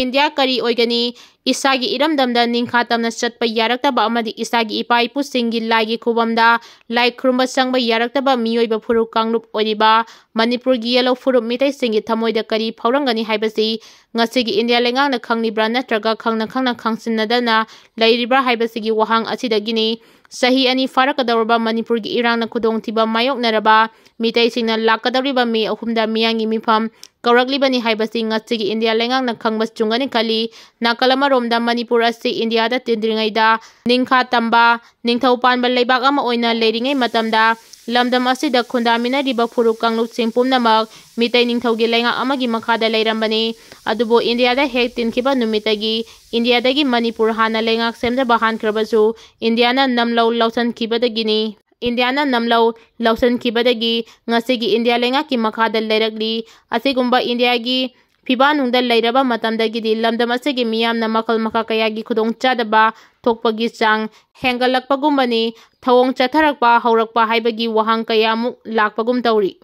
India kari oigani isagi iramdamda ningkha tamna chatpa yaraktaba amadi isagi ipa ipusingi laigi khubamda lai khurumba sangba yaraktaba miyoiba furuk kanglup oiriba Manipur gi yellow furup mitai singi thamoida kari phaurangani haibasi ngasigi India lengang na khanglibra natraga khangna khangsinnadana lairibra haibasigi wahang asidagini Sahi ani farakadawrba Manipur gi irang na khudongthiba mayoknaraba mitai singna lakadawriba me ahumda miyangi mifam Kauraklibani haibasi ngasigi India lengang na khangbas chungani kali nakalama romda Manipur asi India da tindringaida ningkha tamba ningthau panba leibak ama oina leiringai matamda lamdam asida khundamina riba furuk kanglup singpumnamak mitai ningthaugi lenga amagi makhada leirambani adubo India da hek tinkhiba numitagi India dagi Manipur hana lengak semdaba hankhrabasu India na namlau lausan khibadagini Indiana namlau lausan kibadagi ngasigi India lenga ki makhada leiragli asigumba India gi phibanungda leiraba matamdagi di lamdam asigi miyamna makal makha kayagi khudong chadaba thokpagi chang hengalakpagumbani thawong chatharakpa haurakpa haibagi wahang kayamuk lakpagum tawri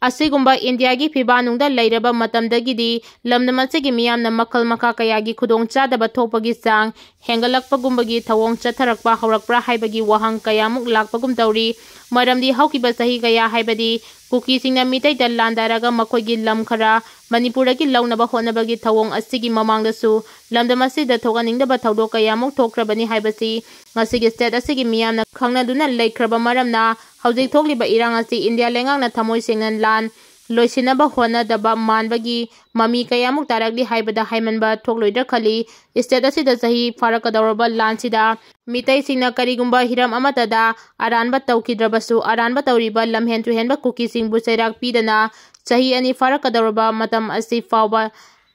Asigumba India gi phibanungda leiraba matamdagi di lamdam asigi miyamna makal makha kayagi khudong chadaba thokpagi chang hengalakpagumbagi thawong chatharakpa haurakpra haibagi wahang kayamuk lakpagum tawri maramdi haukiba sahi kaya haibadi Kuki singna mitai da landaraga makoigi lam khara Manipuragi launaba honabagi thawong asigi mamangdasu lamdam asida thoganingdaba thawdok kayamuk thokrabani haibasi ngasigi state asigi miyamna khangnaduna leikraba maramna haujik thokliba irang asi India lengangna thamoi sengnan lan loisinaba honadaba manbagi mami kayamuk tarakli haibada haimanba thokloidra khali state asida sahi farakadawraba lansida mitai singna karigumba hiram amatada aranba tawkidrabasu aranba tawriba lamhen tu henba Kuki singbu sairak pidana sahi ani farakadawraba matam asi fawba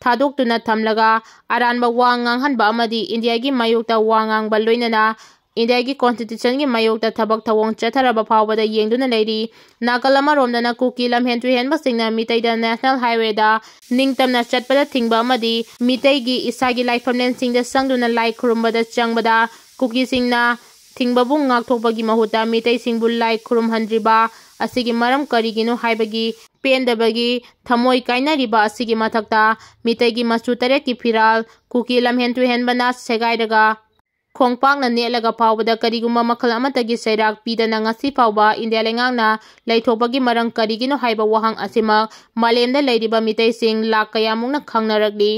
thadokutuna thamlaga aranba wa nganghanba amadi India gi mayokta wa ngangba loinana India gi constitution gi mayokta thabak thawong chatharaba phawbada yengduna leiri nakalama romdana Kuki lamhen tu henba singna mitai da national highway da ningtamna chatpada thingba amadi mitai gi isagi laifamlen singda sangduna lai khurumbada changbada Kuki singna thingbabu ngakthokpagi mahuta mitai singbu lai khurumhandriba asigi maram karigino haibagi pendabagi thamoi kainariba asigi mathakta mitai gi masu tare ki firal Kuki lamhen tu henbana segairaga khongpakna nelaga phawbada karigumba makhal amatagi sairak pidana ngasi phawba India lengangna laithopagi marang karigino haiba wahang asima malemda leiriba mitai sing lak kayamungna khangnarakli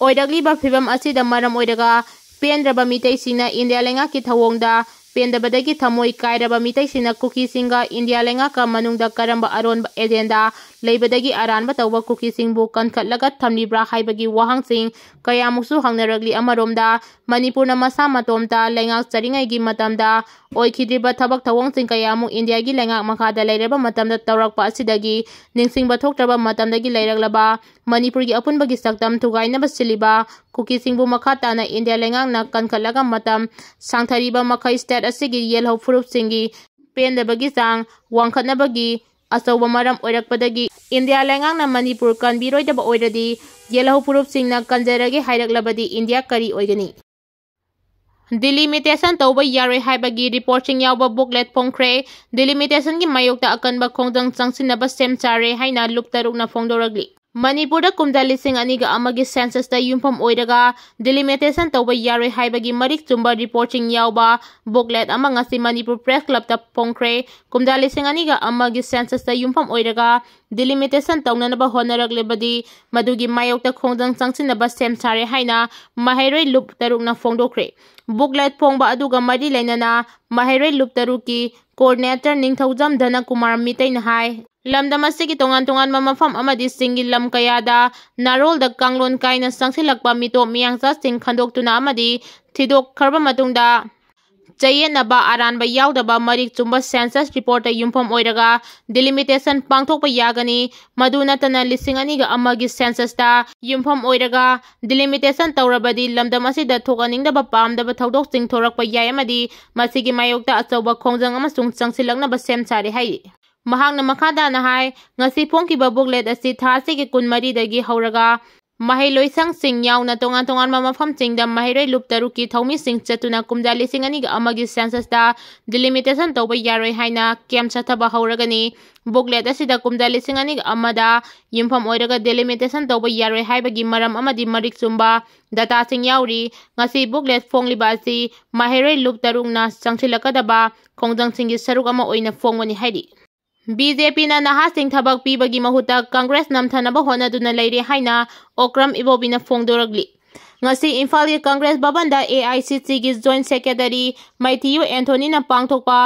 oidagliba phibam asida maram oidaga pendraba mitai sina India lenga ki thawongda pendabadagi thamoi kairaba mitai sina Kuki singa India lenga ka manungda karamba aronba agenda leibadagi aranba tawba Kuki singbu kankhatlaga thamlibra haibagi wahang sing kayamusu hangnaragli amaromda Manipurna masa matomta lengak charingai gi matamda oikhidriba thabak thawong sing kayamu India gi lengak makhada leiraba matamda tawrakpa asidagi ningsingba thoktraba matamdagi leiraglaba Manipur gi apunbagi saktam thugainaba siliba Kuki singbu makhatana India lengak na kankhatlaga matam sangthariba makhai state asigi yelhau furup singi pendabagi sang wangkhatnabagi asoba maram oirakpadagi India lengak na Manipur kanbiroidaba oiradi yelhau furup singna kanjarage hailaklabadi India kari oigani delimitation tawba yaroi haibagi reporting yawba booklet phongkhre delimitation gi mayokta akanba khongdang changsinaba semchare haina luptarukna phongdoragli Manipurda kumda lising aniga amagi census da yumpham oiraga delimitation tawba yaroi haibagi marik chumba reporting yawba booklet ama ngasi Manipur Press Club ta phongkhre kumda lising aniga amagi census da yumpham oiraga delimitation tawnanaba honaraglebadi madugi mayokta khongdang changsinaba semchare haina mahairoi lup tarukna phongdokre booklet phongba aduga mari leinana mahairoi lup taruki coordinator ningthaujam Dhana Kumar Meitei na hai lamdam asigi tongan mafam amadi singi lam kayada narol da kanglon kaina sangsilakpa mito miyangsa sing khandoktuna amadi thidok kharba matungda chayenaba aranba yaudaba marik chumba census report yumpham oiraga delimitation pangthokpa yagani maduna tana lising aniga amagi census da yumpham oiraga delimitation tawrabadi lamdam asida thokaningdaba pamdaba thodok sing thorakpa yai amadi masigi mayokta achauba khongjang amasung changsilaknaba semchare hai mahangna makhada na hai ngasi phongkiba booklet asi thasigi kunmari dagi hauraga ꯃꯍꯩꯂꯣꯏꯁꯪꯁꯤꯡ ꯌꯥꯎꯅ ꯇꯣꯉꯥꯟ-ꯇꯣꯉꯥꯟꯕ ꯃꯐꯝꯁꯤꯡꯗ ꯃꯍꯩꯔꯣꯏ ꯂꯨꯞ 3ꯀꯤ ꯊꯧꯃꯤꯁꯤꯡ ꯆꯠꯇꯨꯅ ꯀꯨꯝꯖꯥ 2002ꯒꯤ ꯁꯦꯟꯁꯁꯇ delimitation ꯇꯧꯕ ꯌꯥꯔꯣꯏ ꯍꯥꯏꯅ ꯀꯦꯝꯞ ꯆꯠꯊꯕ ꯍꯧꯔꯒꯅꯤ꯫ ꯕꯨꯛꯂꯦꯠ ꯑꯁꯤꯗ ꯀꯨꯝꯖꯥ 2002ꯗ ꯌꯨꯝꯐꯝ ꯑꯣꯏꯔꯒ ꯗꯤꯂꯤꯃꯤꯇꯦꯁꯟ ꯇꯧꯕ ꯌꯥꯔꯣꯏ ꯍꯥꯏꯕꯒꯤ ꯃꯔꯝ ꯑꯃꯗꯤ ꯃꯔꯤꯛ ꯆꯨꯝꯕ ꯗꯇꯥꯁꯤꯡ ꯌꯥꯎꯔꯤ꯫ ꯉꯁꯤ ꯕꯨꯛꯂꯦꯠ ꯐꯣꯡꯂꯤꯕ ꯑꯁꯤ ꯃꯍꯩꯔꯣꯏ ꯂꯨꯞ 3ꯅ ꯆꯪꯁꯤꯜꯂꯛꯀꯗꯕ ꯈꯣꯡꯖꯪꯁꯤꯡꯒꯤ ꯁꯔꯨꯛ ꯑꯃ ꯑꯣꯏꯅ ꯐꯣꯡꯕꯅꯤ ꯍꯥꯏꯔꯤ꯫ ꯕꯤ.ꯖꯦ.ꯄꯤꯅ ꯅꯍꯥꯁꯤꯡ ꯊꯕꯛ ꯄꯤꯕꯒꯤ ꯃꯍꯨꯠꯇ ꯀꯪꯒ꯭ꯔꯦꯁ ꯅꯝꯊꯅꯕ ꯍꯣꯠꯅꯗꯨꯅ ꯂꯩꯔꯦ ꯍꯥꯏꯅ ꯑꯣꯀ꯭ꯔꯝ ꯏꯕꯣꯕꯤꯅ ꯐꯣꯡꯗꯣꯔꯛꯂꯤ꯫ ꯉꯁꯤ ꯏꯝꯐꯥꯜꯒꯤ ꯀꯪꯒ꯭ꯔꯦꯁ ꯚꯕꯟꯗ ꯑꯦ.ꯑꯥꯏ.ꯁꯤ.ꯁꯤꯒꯤ ꯖꯣꯏꯟꯠ ꯁꯦꯀ꯭ꯔꯦꯇꯔꯤ ꯃꯩꯊꯤꯌꯨ ꯑꯦꯟꯊꯣꯅꯤꯅ ꯄꯥꯡꯊꯣꯛꯄ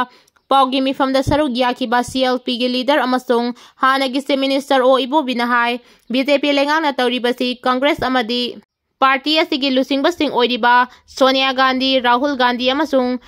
ꯄꯥꯎꯒꯤ ꯃꯤꯐꯝꯗ ꯁꯔꯨꯛ ꯌꯥꯈꯤꯕ ꯁꯤ.ꯑꯦꯜ.ꯄꯤꯒꯤ ꯂꯤꯗꯔ ꯑꯃꯁꯨꯡ ꯍꯥꯟꯅꯒꯤ ꯆꯤꯐ ꯃꯤꯅꯤꯁꯇꯔ ꯑꯣ ꯏꯕꯣꯕꯤꯅ ꯍꯥꯏ ꯕꯤ.ꯖꯦ.ꯄꯤ ꯂꯩꯉꯥꯛꯅ ꯇꯧꯔꯤꯕꯁꯤ ꯀꯪꯒ꯭ꯔꯦꯁ ꯑꯃꯗꯤ ꯄꯥꯔꯇꯤ ꯑꯁꯤꯒꯤ ꯂꯨꯆꯤꯡꯕꯁꯤꯡ ꯑꯣꯏꯔꯤꯕ ꯁꯣꯅꯤꯌꯥ ꯒꯥꯟꯙꯤ, ꯔꯥꯍꯨꯜ ꯒꯥꯟꯙꯤ ꯑꯃꯁꯨꯡ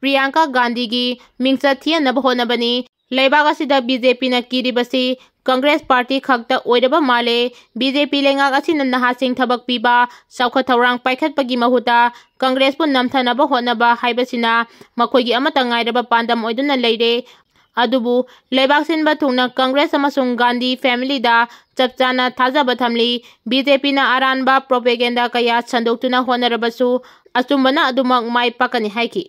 ꯄ꯭ꯔꯤꯌꯥꯡꯀꯥ ꯒꯥꯟꯙꯤꯒꯤ ꯃꯤꯡꯆꯠ ꯊꯤꯍꯟꯅꯕ ꯍꯣꯠꯅꯕꯅꯤ꯫ ꯂꯩꯕꯥꯛ ꯑꯁꯤꯗ ꯕꯤ.ꯖꯦ.ꯄꯤꯅ ꯀꯤꯔꯤꯕꯁꯤ ꯀꯪꯒ꯭ꯔꯦꯁ ꯄꯥꯔꯇꯤ ꯈꯛꯇ ꯑꯣꯏꯔꯕ ꯃꯥꯜꯂꯦ꯫ ꯕꯤ.ꯖꯦ.ꯄꯤ ꯂꯩꯉꯥꯛ ꯑꯁꯤꯅ ꯅꯍꯥꯁꯤꯡ ꯊꯕꯛ ꯄꯤꯕ, ꯆꯥꯎꯈꯠ ꯊꯧꯔꯥꯡ ꯄꯥꯏꯈꯠꯄꯒꯤ ꯃꯍꯨꯠꯇ ꯀꯪꯒ꯭ꯔꯦꯁꯄꯨ ꯅꯝꯊꯅꯕ ꯍꯣꯠꯅꯕ ꯍꯥꯏꯕꯁꯤꯅ ꯃꯈꯣꯏꯒꯤ ꯑꯃꯠꯇ ꯉꯥꯏꯔꯕ ꯄꯥꯟꯗꯝ ꯑꯣꯏꯗꯨꯅ ꯂꯩꯔꯦ꯫ ꯑꯗꯨꯕꯨ ꯂꯩꯕꯥꯛ ꯁꯤꯟꯕ ꯊꯨꯡꯅ ꯀꯪꯒ꯭ꯔꯦꯁ ꯑꯃꯁꯨꯡ ꯒꯥꯟꯙꯤ ꯐꯦꯃꯤꯂꯤꯗ ꯆꯞ ꯆꯥꯅ ꯊꯥꯖꯕ ꯊꯝꯂꯤ꯫ ꯕꯤ.ꯖꯦ.ꯄꯤꯅ ꯑꯔꯥꯟꯕ ꯄ꯭ꯔꯣꯄꯦꯒꯦꯟꯗꯥ ꯀꯌꯥ ꯁꯟꯗꯣꯛꯇꯨꯅ ꯍꯣꯠꯅꯔꯕꯁꯨ ꯑꯆꯨꯝꯕꯅ ꯑꯗꯨꯃꯛ ꯃꯥꯏ ꯄꯥꯛꯀꯅꯤ ꯍꯥꯏꯈꯤ꯫